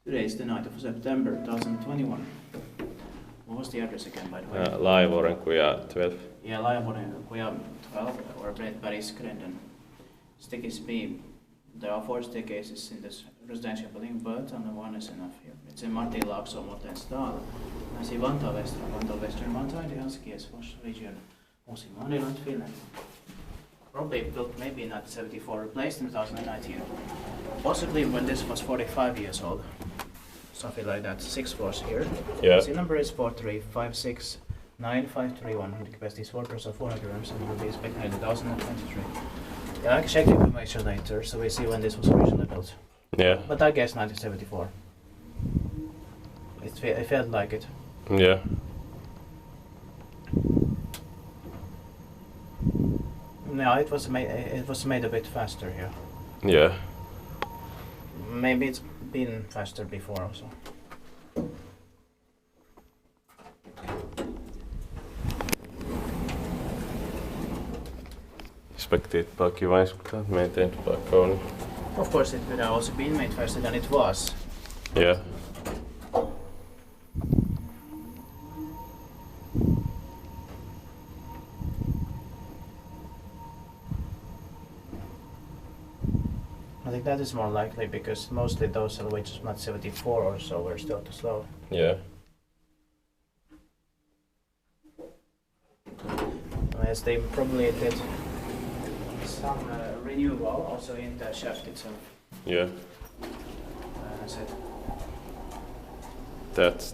Today is the 9th of September 2021. What was the address again, by the way? Laajavuorenkuja 12. Yeah, Laajavuorenkuja 12, or Breitbergsgränden. Staircase B. There are 4 staircases in this residential building, but only one is enough here. It's in Martinlaakso, modernized. I see Vantaa Western Vantaa in the KSS region, Martinlaakso, Finland. Probably built maybe in 1974, replaced in 2019. Possibly when this was 45 years old. Something like that. 6 floors here. Yeah. The number is 4356951. The capacity is 400 grams and will be inspected in 2023. Yeah, I can check the information later, so we see when this was originally built. Yeah. But I guess 1974. It felt like it. Yeah. No, it was made a bit faster here. Yeah. Maybe it's been faster before also. Expected by Kone, maintained by Kone. Of course, it could have also been made faster than it was. Yeah. I think that is more likely because mostly those elevators not 74 or so were still too slow. Yeah. Yes, they probably did some renewal also in the shaft itself. Yeah. As it That's